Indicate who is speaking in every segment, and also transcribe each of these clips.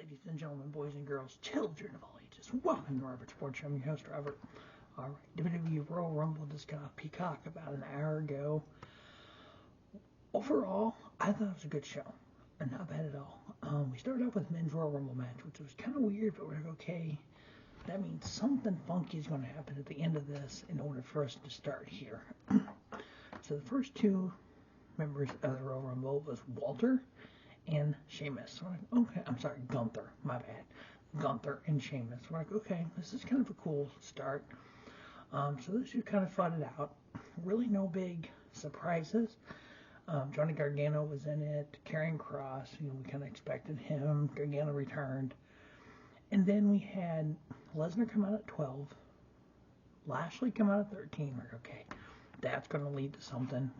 Speaker 1: ladies and gentlemen, boys and girls, children of all ages, welcome to Robert Sports Show. I'm your host, Robert. Alright, WWE Royal Rumble just got off Peacock about an hour ago. Overall, I thought it was a good show, and not bad at all. We started off with men's Royal Rumble match, which was kind of weird, but we're like, okay, that means something funky is going to happen at the end of this in order for us to start here. So the first two members of the Royal Rumble was Walter and Sheamus. So we're like, okay, I'm sorry, Gunther, my bad. Gunther and Sheamus. We're like, okay, this is kind of a cool start. So those two kind of fought it out. Really no big surprises. Johnny Gargano was in it. Karrion Kross, we kind of expected him. Gargano returned. And then we had Lesnar come out at 12. Lashley come out at 13. We're like, okay, that's going to lead to something.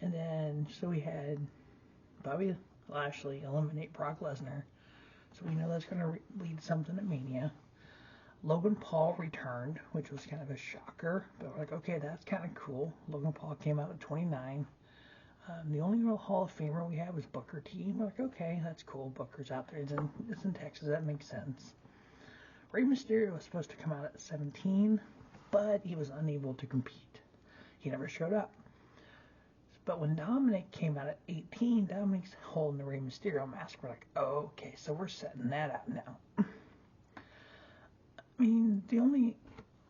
Speaker 1: And then, so we had Bobby Lashley eliminate Brock Lesnar. So we know that's going to lead to something at Mania. Logan Paul returned, which was kind of a shocker. But we're like, okay, that's kind of cool. Logan Paul came out at 29. The only real Hall of Famer we had was Booker T. We're like, okay, that's cool. Booker's out there. It's in Texas. That makes sense. Rey Mysterio was supposed to come out at 17, but he was unable to compete. He never showed up. But when Dominic came out at 18, Dominic's holding the Rey Mysterio mask. We're like, oh, okay, so we're setting that up now. I mean, I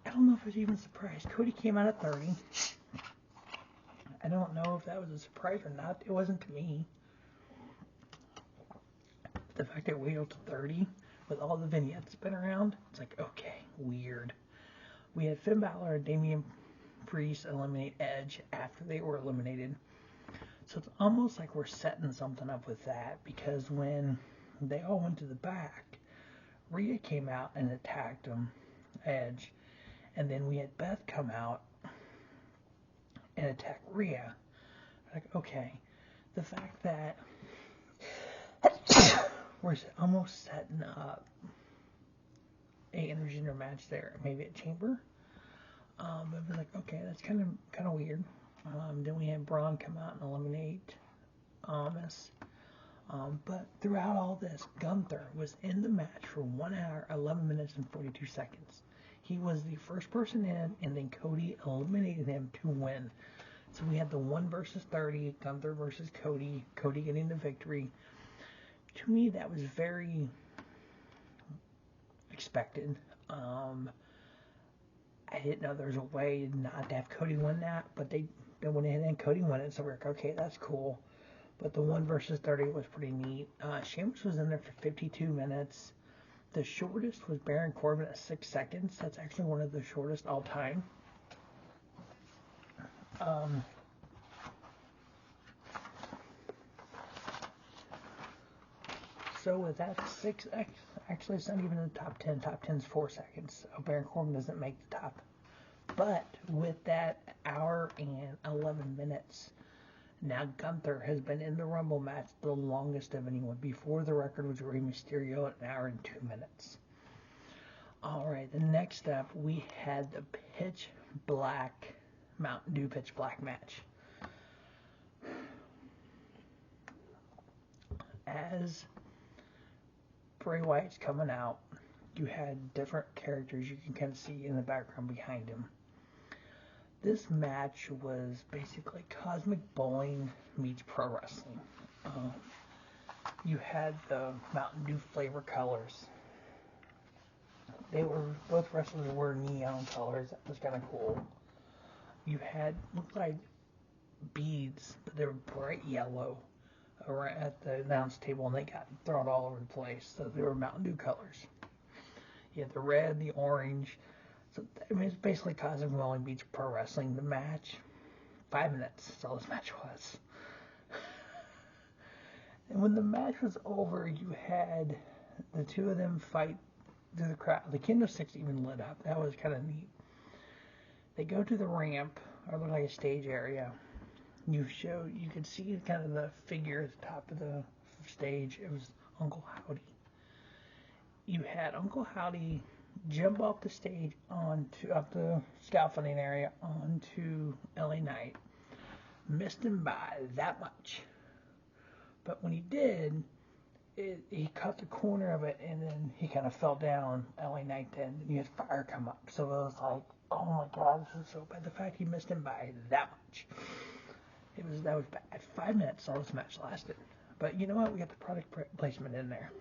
Speaker 1: don't know if I was even surprised. Cody came out at 30. I don't know if that was a surprise or not. It wasn't to me. The fact that we waited to 30 with all the vignettes been around, it's like, okay, weird. We had Finn Balor and Damian Priest eliminate Edge after they were eliminated. So it's almost like we're setting something up with that, because when they all went to the back, Rhea came out and attacked them, Edge, and then we had Beth come out and attack Rhea. Like, okay, the fact that we're almost setting up a intergender match there, maybe at Chamber. But it was like, okay, that's kind of weird. Then we had Braun come out and eliminate Omos. But throughout all this, Gunther was in the match for 1 hour, 11 minutes, and 42 seconds. He was the first person in, and then Cody eliminated him to win. So we had the 1 versus 30, Gunther versus Cody, Cody getting the victory. To me, that was very expected. I didn't know there was a way not to have Cody win that, but they went in and Cody won it, so we're like, okay, that's cool. But the 1 versus 30 was pretty neat. Sheamus was in there for 52 minutes. The shortest was Baron Corbin at 6 seconds. That's actually one of the shortest all time. So with that 6, actually it's not even in the top 10. Top 10 is 4 seconds. So Baron Corbin doesn't make the top. But with that hour and 11 minutes, now Gunther has been in the Rumble match the longest of anyone. Before, the record was Rey Mysterio at 1 hour and 2 minutes. Alright, the next up, we had the Pitch Black, Mountain Dew Pitch Black match. As Bray Wyatt's coming out, you had different characters you can kind of see in the background behind him. This match was basically Cosmic Bowling meets pro wrestling. You had the Mountain Dew flavor colors. Both wrestlers were neon colors. That was kind of cool. You had, looked like beads, but they were bright yellow at the announce table, and they got thrown all over the place. So they were Mountain Dew colors. You had the red, the orange. So I mean, it's basically Cosmic Bowling beats pro wrestling. The match, 5 minutes. That's all this match was. And when the match was over, you had the two of them fight through the crowd. The Kingdom 6 even lit up. That was kind of neat. They go to the ramp, or look like a stage area. You could see kind of the figure at the top of the stage. It was Uncle Howdy. You had Uncle Howdy jump off the stage up the scaffolding area onto LA Knight. Missed him by that much. But when he did, he cut the corner of it, and then he kind of fell down. LA Knight did, and he had fire come up. So it was like, oh my God, this is so bad. The fact he missed him by that much, that was bad. 5 minutes all this match lasted. But you know what? We got the product placement in there.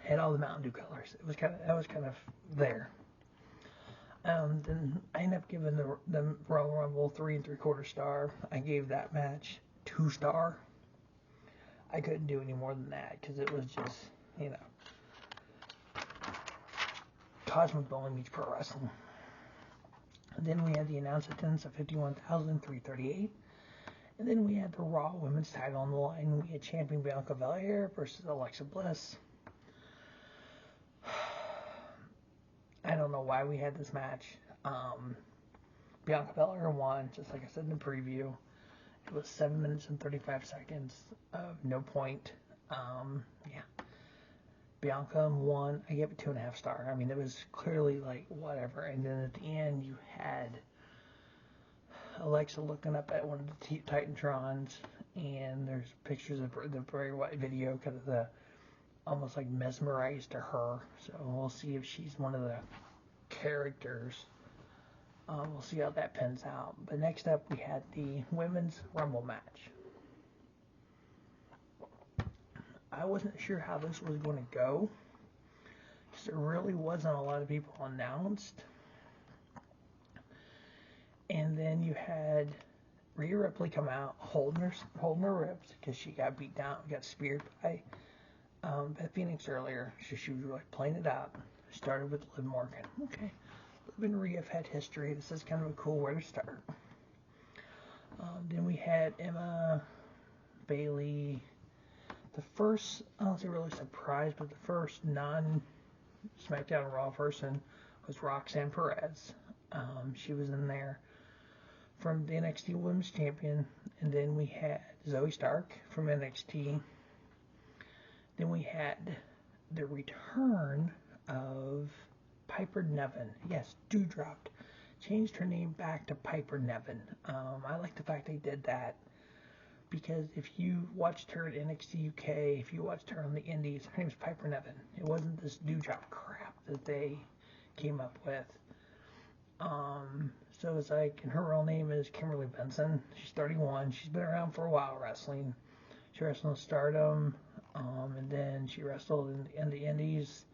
Speaker 1: Had all the Mountain Dew colors. That was kind of there. Then I ended up giving the Royal Rumble 3 3/4 star. I gave that match 2 star. I couldn't do any more than that because it was just, cosmic bowling meets pro wrestling. And then we had the announced attendance of 51,338. And then we had the Raw Women's title on the line. We had champion Bianca Belair versus Alexa Bliss. I don't know why we had this match. Bianca Belair won, just like I said in the preview. It was 7 minutes and 35 seconds of no point. Bianca won. I gave it 2.5 stars. I mean, it was clearly like whatever. And then at the end, you had Alexa looking up at one of the Titantrons, and there's pictures of the Bray Wyatt video, kind of almost like mesmerized to her. So we'll see if she's one of the characters. We'll see how that pans out. But next up, we had the Women's Rumble match. I wasn't sure how this was going to go, because there really wasn't a lot of people announced. And then you had Rhea Ripley come out holding her ribs because she got beat down, got speared by Beth Phoenix earlier. So she was really playing it up. Started with Liv Morgan. Okay, Liv and Rhea have had history. This is kind of a cool way to start. Then we had Emma, Bayley. The first, I don't say really surprised, but the first non-SmackDown Raw person was Roxanne Perez. She was in there from the NXT Women's Champion. And then we had Zoe Stark from NXT. Then we had the return of Piper Niven. Yes, Doudrop changed her name back to Piper Niven. I like the fact they did that, because if you watched her at NXT UK, if you watched her on the Indies, her name's Piper Niven. It wasn't this Doudrop crap that they came up with. So it's like, and her real name is Kimberly Benson. She's 31. She's been around for a while wrestling. She wrestled in Stardom, and then she wrestled in the Indies,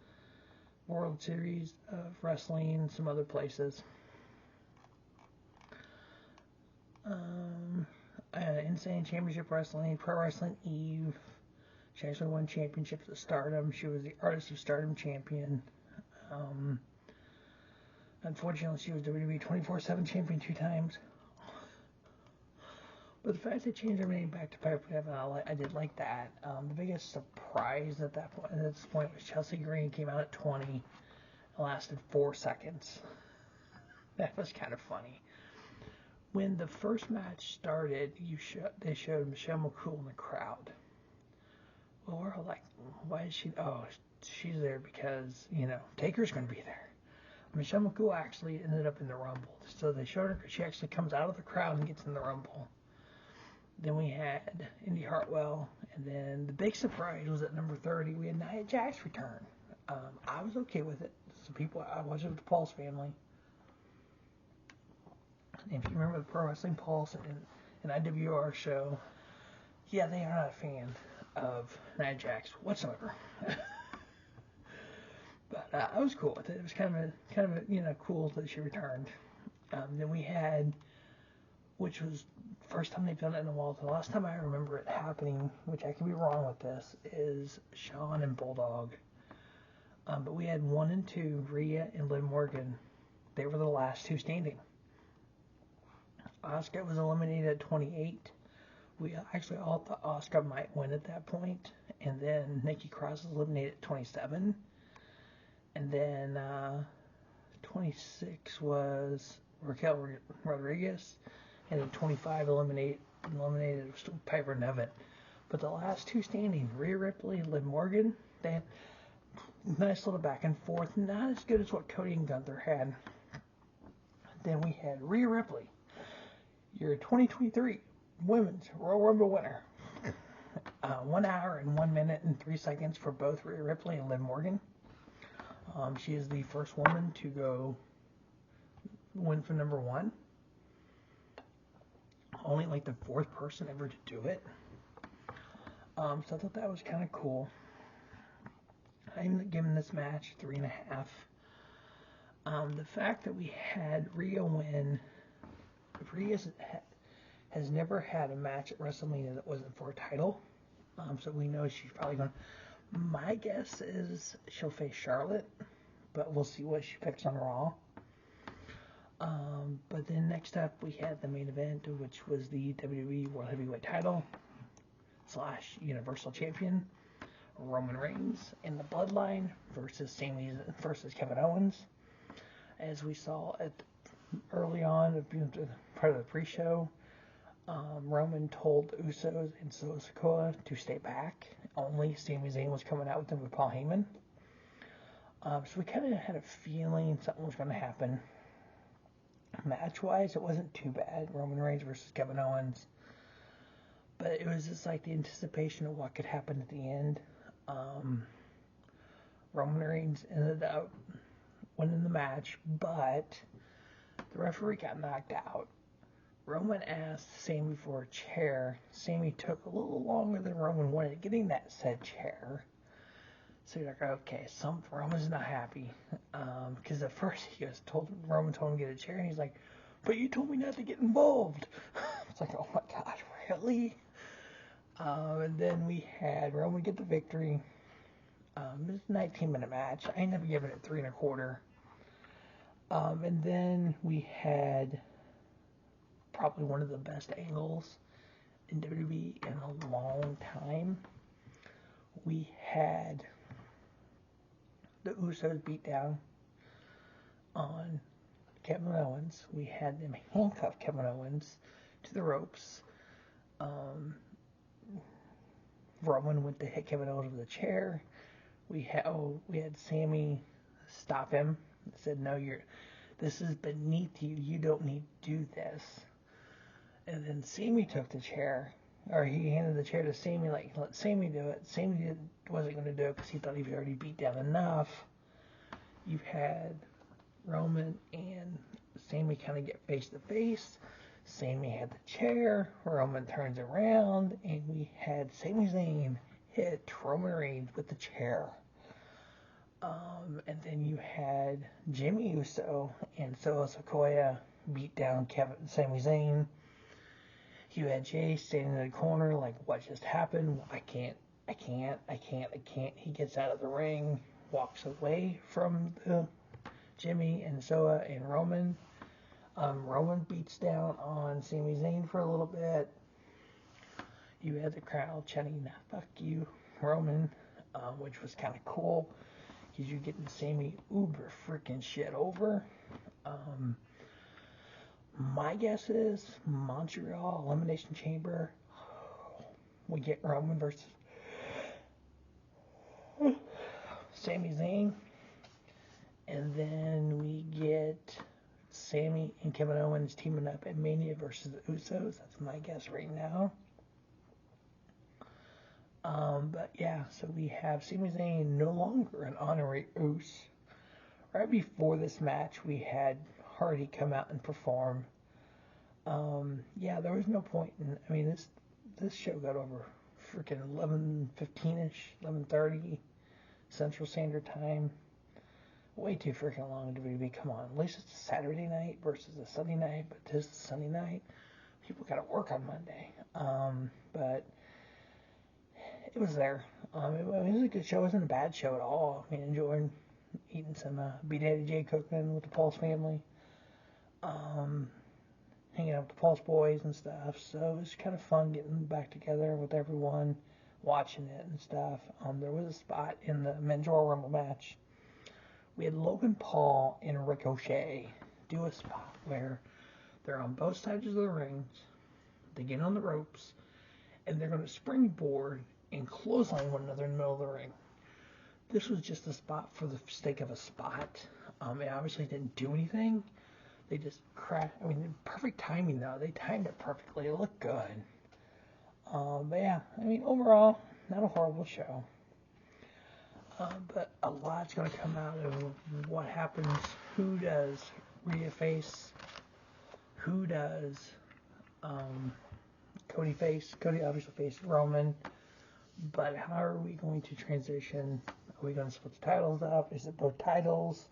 Speaker 1: World Series of Wrestling, some other places. Insane Championship Wrestling, Pro Wrestling Eve. She actually won championships at Stardom. She was the Artist of Stardom champion. Unfortunately, she was WWE 24/7 champion 2 times. But the fact they changed her name back to Piper Niven, I did like that. The biggest surprise at this point was Chelsea Green came out at 20 and lasted 4 seconds. That was kind of funny. When the first match started, they showed Michelle McCool in the crowd. Well, we're all like, why is she? Oh, she's there because, Taker's going to be there. Michelle McCool actually ended up in the Rumble. So they showed her, she actually comes out of the crowd and gets in the Rumble. Then we had Indy Hartwell, and then the big surprise was at number 30, we had Nia Jax return. I was okay with it. Some people, I watched it with the Pulse family. And if you remember the Pro Wrestling Pulse and IWR show, yeah, they are not a fan of Nia Jax whatsoever. But I was cool with it. It was kind of cool that she returned. Then we had, which was the first time they've done it in a while. The last time I remember it happening, which I could be wrong with this, is Shawn and Bulldog. But we had 1 and 2, Rhea and Liv Morgan. They were the last 2 standing. Asuka was eliminated at 28. We actually all thought Asuka might win at that point. And then Nikki Cross was eliminated at 27. And then 26 was Raquel Rodriguez. And then 25 eliminated was Piper Niven. But the last 2 standing, Rhea Ripley and Liv Morgan, they had nice little back and forth. Not as good as what Cody and Gunther had. Then we had Rhea Ripley, your 2023 Women's Royal Rumble winner. 1 hour and 1 minute and 3 seconds for both Rhea Ripley and Liv Morgan. She is the first woman to go win for number 1. Only like the 4th person ever to do it. So I thought that was kind of cool. I ended up giving this match 3.5. The fact that we had Rhea win, Rhea has never had a match at WrestleMania that wasn't for a title. So we know she's probably going to, my guess is she'll face Charlotte, but we'll see what she picks on Raw. But then next up we had the main event, which was the WWE World Heavyweight title / Universal Champion, Roman Reigns in the Bloodline versus Kevin Owens. As we saw early on, part of the pre-show, Roman told the Usos and Sikoa to stay back. Only Sami Zayn was coming out with them with Paul Heyman. So we kind of had a feeling something was going to happen. Match-wise, it wasn't too bad. Roman Reigns versus Kevin Owens. But it was just like the anticipation of what could happen at the end. Roman Reigns ended up winning the match, but the referee got knocked out. Roman asked Sami for a chair. Sami took a little longer than Roman wanted getting that said chair. So you're like, okay, Roman's not happy. Because at first Roman told him to get a chair, and he's like, but you told me not to get involved. It's like, oh my gosh, really? And then we had Roman get the victory. It was a 19-minute match. I ended up giving it 3.25. And then we had probably one of the best angles in WWE in a long time. We had the Usos beat down on Kevin Owens. We had them handcuff Kevin Owens to the ropes. Roman went to hit Kevin Owens with a chair. We had Sami stop him. Said, no, this is beneath you. You don't need to do this. And then Sami took the chair, or he handed the chair to Sami, like, let Sami do it. Sami wasn't going to do it because he thought he was already beat down enough. You've had Roman and Sami kind of get face to face. Sami had the chair. Roman turns around, and we had Sami Zayn hit Roman Reigns with the chair. And then you had Jimmy Uso and Solo Sikoa beat down Sami Zayn. You had Jay standing in the corner like, what just happened? I can't. He gets out of the ring, walks away from Jimmy and Soa and Roman. Roman beats down on Sami Zayn for a little bit. You had the crowd chanting, fuck you, Roman, which was kind of cool, because you're getting Sami uber freaking shit over. My guess is Montreal Elimination Chamber, we get Roman versus Sami Zayn, and then we get Sami and Kevin Owens teaming up at Mania versus the Usos. That's my guess right now. But yeah, so we have Sami Zayn no longer an honorary Us. Right before this match, we had Hardy come out and perform. Yeah, there was no point in, this show got over freaking 11:15ish, 11:30 Central Standard Time. Way too freaking long to be. Come on, at least it's a Saturday night versus a Sunday night, but this is Sunday night. People gotta work on Monday. But it was there. It was a good show. It wasn't a bad show at all. Enjoying eating some B Daddy J cooking with the Pulse family. Hanging out with the Pulse boys and stuff. So it was kind of fun getting back together with everyone, watching it and stuff. There was a spot in the Men's Royal Rumble match. We had Logan Paul and Ricochet do a spot where they're on both sides of the rings. They get on the ropes, and they're going to springboard and clothesline one another in the middle of the ring. This was just a spot for the sake of a spot. It obviously didn't do anything. They just crashed. Perfect timing though. They timed it perfectly. It looked good. But yeah, I mean, overall, not a horrible show. But a lot's going to come out of what happens. Who does Rhea face? Who does Cody face? Cody obviously faced Roman. But how are we going to transition? Are we going to split the titles up? Is it both titles?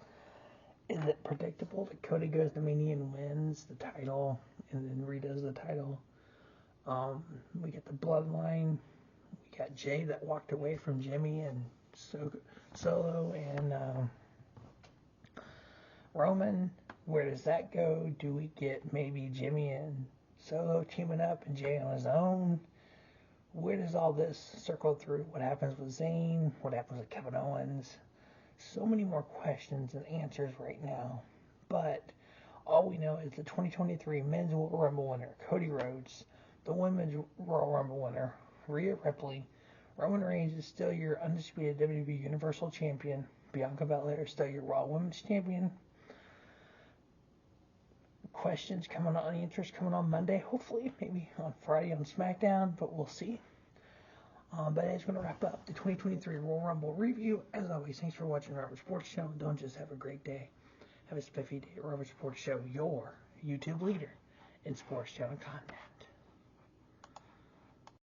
Speaker 1: Is it predictable that Cody goes to Mania and wins the title and then redoes the title? We get the bloodline. We got Jay that walked away from Jimmy and Solo and Roman. Where does that go? Do we get maybe Jimmy and Solo teaming up and Jay on his own? Where does all this circle through? What happens with Zayn? What happens with Kevin Owens? So many more questions and answers right now. But all we know is the 2023 Men's Royal Rumble winner, Cody Rhodes, the Women's Royal Rumble winner, Rhea Ripley. Roman Reigns is still your undisputed WWE Universal Champion. Bianca Belair is still your Raw Women's Champion. Questions coming on, answers coming on Monday, hopefully, maybe on Friday on SmackDown, but we'll see. But it's going to wrap up the 2023 Royal Rumble review. As always, thanks for watching Robert Sports Show. Don't just have a great day, have a spiffy day. Robert Sports Show, your YouTube leader in sports channel content.